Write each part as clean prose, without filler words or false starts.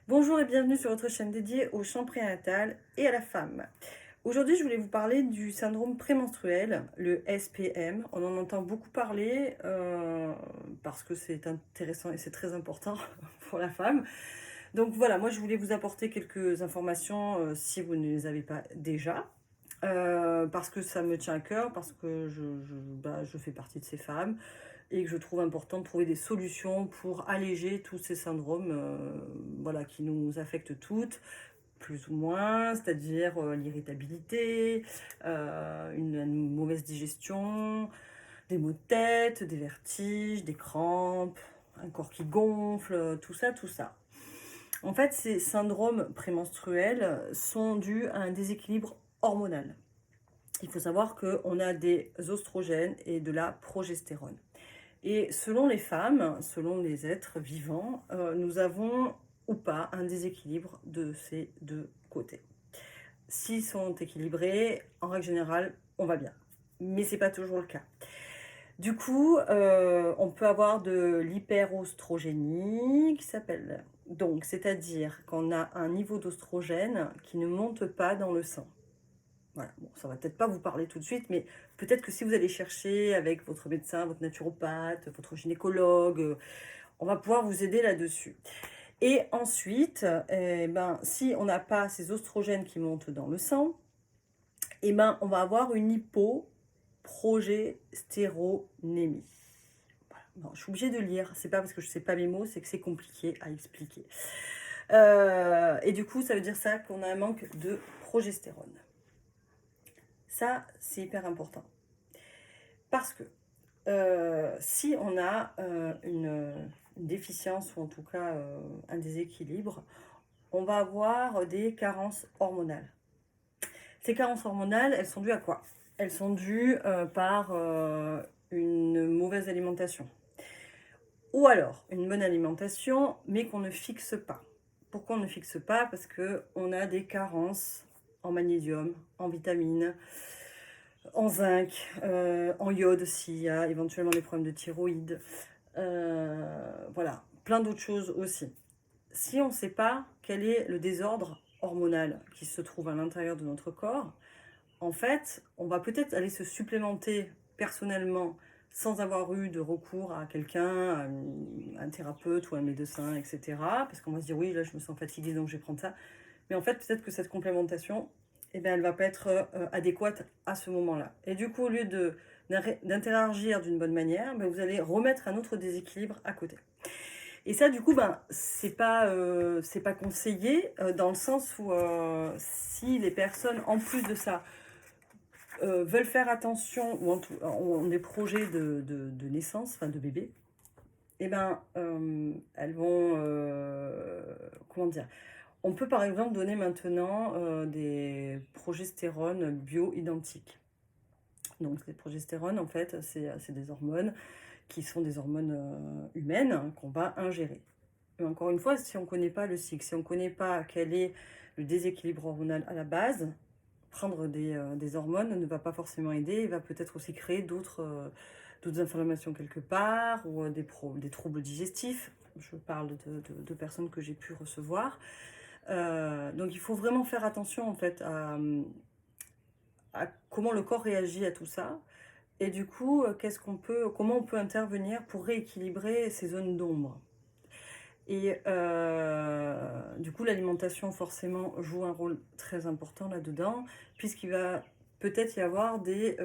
Bonjour et bienvenue sur votre chaîne dédiée au chant prénatal et à la femme. Aujourd'hui, je voulais vous parler du syndrome prémenstruel, le SPM. On en entend beaucoup parler parce que c'est intéressant et c'est très important pour la femme. Donc voilà, moi je voulais vous apporter quelques informations si vous ne les avez pas déjà. Parce que ça me tient à cœur, parce que je fais partie de ces femmes et que je trouve important de trouver des solutions pour alléger tous ces syndromes voilà, qui nous affectent toutes, plus ou moins, c'est-à-dire l'irritabilité, une mauvaise digestion, des maux de tête, des vertiges, des crampes, un corps qui gonfle, tout ça, tout ça. En fait, ces syndromes prémenstruels sont dus à un déséquilibre hormonal. Il faut savoir qu'on a des oestrogènes et de la progestérone. Et selon les femmes, selon les êtres vivants, nous avons ou pas un déséquilibre de ces deux côtés. S'ils sont équilibrés, en règle générale, on va bien. Mais ce n'est pas toujours le cas. Du coup, on peut avoir de l'hyperostrogénie qui s'appelle donc, c'est-à-dire qu'on a un niveau d'ostrogène qui ne monte pas dans le sang. Voilà, bon, ça va peut-être pas vous parler tout de suite, mais peut-être que si vous allez chercher avec votre médecin, votre naturopathe, votre gynécologue, on va pouvoir vous aider là-dessus. Et ensuite, si on n'a pas ces oestrogènes qui montent dans le sang, on va avoir une hypoprogestéronémie. Voilà. Non, je suis obligée de lire, c'est pas parce que je sais pas mes mots, c'est que c'est compliqué à expliquer. Et du coup, ça veut dire ça qu'on a un manque de progestérone. Ça, c'est hyper important. Parce que si on a une déficience ou en tout cas un déséquilibre, on va avoir des carences hormonales. Ces carences hormonales, elles sont dues à quoi? Elles sont dues par une mauvaise alimentation. Ou alors une bonne alimentation, mais qu'on ne fixe pas. Pourquoi on ne fixe pas? Parce qu'on a des carences en magnésium, en vitamines, en zinc, en iode s'il y a éventuellement des problèmes de thyroïde. Voilà, plein d'autres choses aussi. Si on ne sait pas quel est le désordre hormonal qui se trouve à l'intérieur de notre corps, en fait, on va peut-être aller se supplémenter personnellement sans avoir eu de recours à quelqu'un, à un thérapeute ou un médecin, etc. Parce qu'on va se dire, oui, là, je me sens fatiguée, donc je vais prendre ça. Mais en fait, peut-être que cette complémentation, elle ne va pas être adéquate à ce moment-là. Et du coup, au lieu d'interagir d'une bonne manière, vous allez remettre un autre déséquilibre à côté. Et ça, du coup, c'est pas conseillé dans le sens où si les personnes, en plus de ça, veulent faire attention ou ont des projets de naissance, enfin de bébé, elles vont, comment dire, on peut par exemple donner maintenant des progestérones bio-identiques. Donc les progestérones, en fait, c'est des hormones qui sont des hormones humaines qu'on va ingérer. Mais encore une fois, si on ne connaît pas le cycle, si on ne connaît pas quel est le déséquilibre hormonal à la base, prendre des hormones ne va pas forcément aider. Il va peut-être aussi créer d'autres inflammations quelque part ou des troubles digestifs. Je parle de personnes que j'ai pu recevoir. Donc il faut vraiment faire attention en fait à comment le corps réagit à tout ça. Et du coup, comment on peut intervenir pour rééquilibrer ces zones d'ombre. Et du coup, l'alimentation, forcément, joue un rôle très important là-dedans, puisqu'il va peut-être y avoir des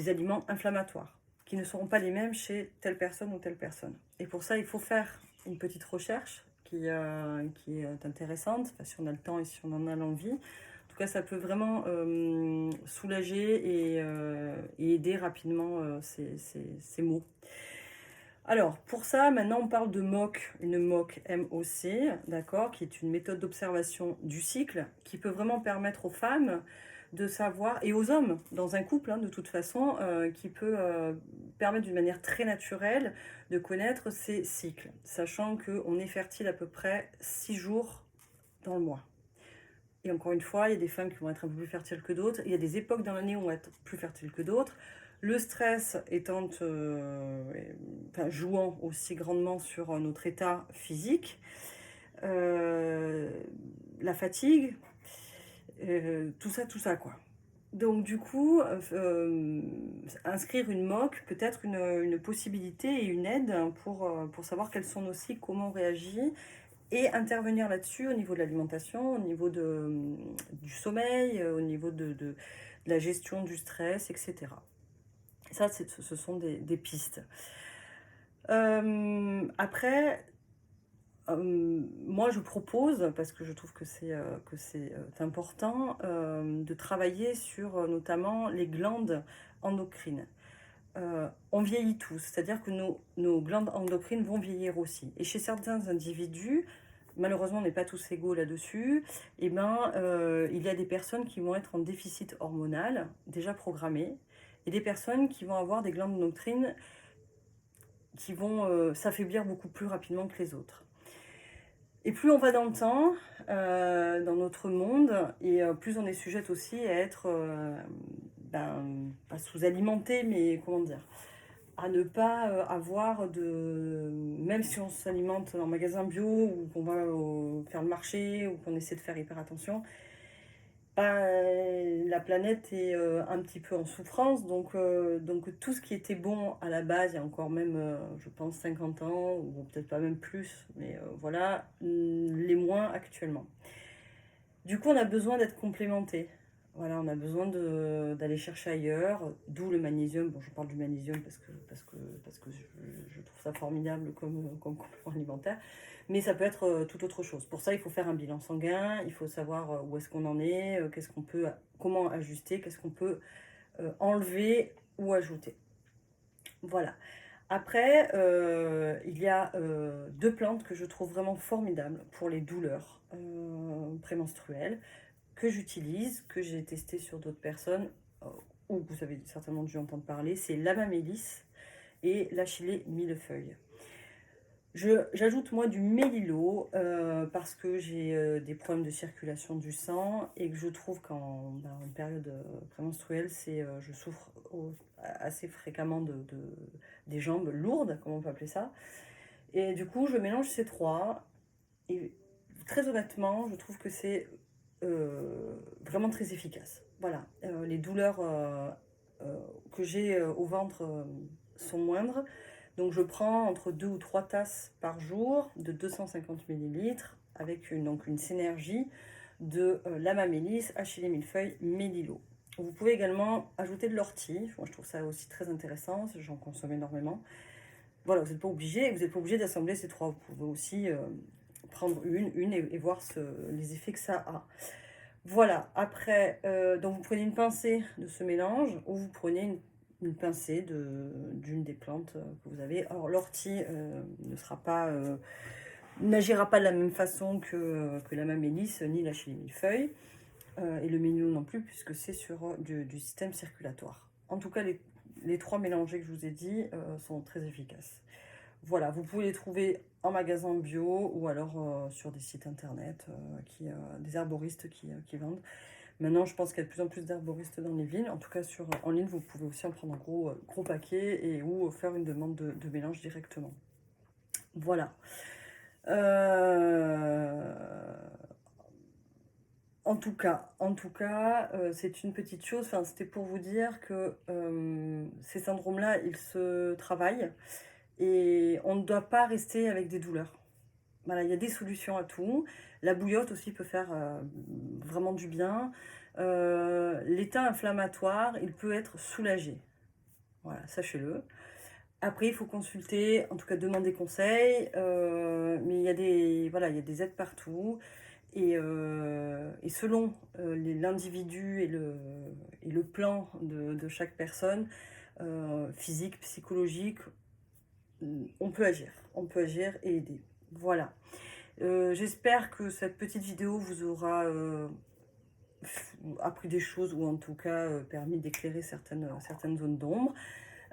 aliments inflammatoires, qui ne seront pas les mêmes chez telle personne ou telle personne. Et pour ça, il faut faire une petite recherche qui est intéressante, enfin, si on a le temps et si on en a l'envie. En tout cas, ça peut vraiment soulager et aider rapidement ces maux. Alors, pour ça, maintenant, on parle de MOC, une MOC, M-O-C, d'accord, qui est une méthode d'observation du cycle, qui peut vraiment permettre aux femmes de savoir, et aux hommes, dans un couple, de toute façon, qui peut permettre d'une manière très naturelle de connaître ces cycles, sachant qu'on est fertile à peu près 6 jours dans le mois. Et encore une fois, il y a des femmes qui vont être un peu plus fertiles que d'autres. Il y a des époques dans l'année où on va être plus fertile que d'autres. Le stress jouant aussi grandement sur notre état physique. euh, la fatigue, tout ça quoi. Donc du coup, inscrire une MOC peut être une possibilité et une aide pour savoir quels sont nos cycles, comment on réagit, et intervenir là-dessus au niveau de l'alimentation, au niveau du sommeil, au niveau de la gestion du stress, etc. Ça, ce sont des pistes. Après, moi, je propose, parce que je trouve que c'est important, de travailler sur notamment les glandes endocrines. On vieillit tous, c'est-à-dire que nos glandes endocrines vont vieillir aussi. Et chez certains individus, malheureusement on n'est pas tous égaux là-dessus, et il y a des personnes qui vont être en déficit hormonal, déjà programmé, et des personnes qui vont avoir des glandes endocrines qui vont s'affaiblir beaucoup plus rapidement que les autres. Et plus on va dans le temps, dans notre monde, et plus on est sujette aussi à être, pas sous-alimenté, mais comment dire, à ne pas avoir de... Même si on s'alimente en magasin bio, ou qu'on va faire le marché, ou qu'on essaie de faire hyper attention, la planète est un petit peu en souffrance, donc tout ce qui était bon à la base, il y a encore même, je pense, 50 ans, ou peut-être pas même plus, mais voilà, les moins actuellement. Du coup, on a besoin d'être complémentés. Voilà, on a besoin d'aller chercher ailleurs, d'où le magnésium. Bon, je parle du magnésium parce que je trouve ça formidable comme complément alimentaire. Mais ça peut être tout autre chose. Pour ça, il faut faire un bilan sanguin, il faut savoir où est-ce qu'on en est, comment ajuster, qu'est-ce qu'on peut enlever ou ajouter. Voilà. Après, il y a deux plantes que je trouve vraiment formidables pour les douleurs prémenstruelles, que j'utilise, que j'ai testé sur d'autres personnes, ou que vous avez certainement dû entendre parler, c'est l'amamélis et l'achillée millefeuille. J'ajoute moi du mélilo parce que j'ai des problèmes de circulation du sang et que je trouve qu'en période prémenstruelle, je souffre assez fréquemment des jambes lourdes, comme on peut appeler ça. Et du coup, je mélange ces trois et très honnêtement, je trouve que c'est vraiment très efficace. Voilà, les douleurs que j'ai au ventre sont moindres. Donc je prends entre 2 ou 3 tasses par jour de 250 ml avec donc une synergie de l'amamélis, achillée millefeuille, mélilo. Vous pouvez également ajouter de l'ortie. Moi, je trouve ça aussi très intéressant, j'en consomme énormément. Voilà, vous n'êtes pas obligé, d'assembler ces trois. Vous pouvez aussi prendre une et voir les effets que ça a. Voilà, après, donc vous prenez une pincée de ce mélange ou vous prenez une pincée d'une des plantes que vous avez. Alors l'ortie n'agira pas de la même façon que la mamélis ni la millefeuille et le mignon non plus puisque c'est sur du système circulatoire. En tout cas, les trois mélangés que je vous ai dit sont très efficaces. Voilà, vous pouvez les trouver en magasin bio ou alors sur des sites internet, des herboristes qui vendent. Maintenant, je pense qu'il y a de plus en plus d'herboristes dans les villes. En tout cas, en ligne, vous pouvez aussi en prendre un gros paquet ou faire une demande de mélange directement. Voilà. En tout cas, c'est une petite chose. Enfin, c'était pour vous dire que ces syndromes-là, ils se travaillent. Et on ne doit pas rester avec des douleurs. Voilà, il y a des solutions à tout. La bouillotte aussi peut faire vraiment du bien. L'état inflammatoire, il peut être soulagé. Voilà, sachez-le. Après, il faut consulter, en tout cas demander conseil. Mais il y a des aides partout. Et selon l'individu et le plan de chaque personne, physique, psychologique, on peut agir et aider. Voilà. J'espère que cette petite vidéo vous aura appris des choses ou en tout cas permis d'éclairer certaines zones d'ombre.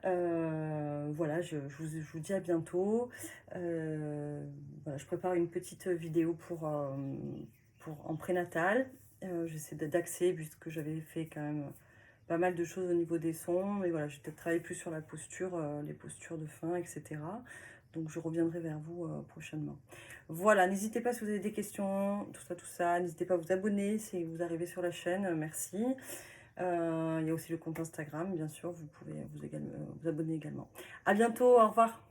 Voilà, je vous dis à bientôt. Voilà, je prépare une petite vidéo pour en prénatal. J'essaie d'axer puisque j'avais fait quand même pas mal de choses au niveau des sons, mais voilà, j'ai peut-être travaillé plus sur la posture, les postures de fin, etc. Donc je reviendrai vers vous prochainement. Voilà, n'hésitez pas si vous avez des questions, tout ça. N'hésitez pas à vous abonner si vous arrivez sur la chaîne, merci. Il y a aussi le compte Instagram, bien sûr, vous pouvez vous abonner également. À bientôt, au revoir.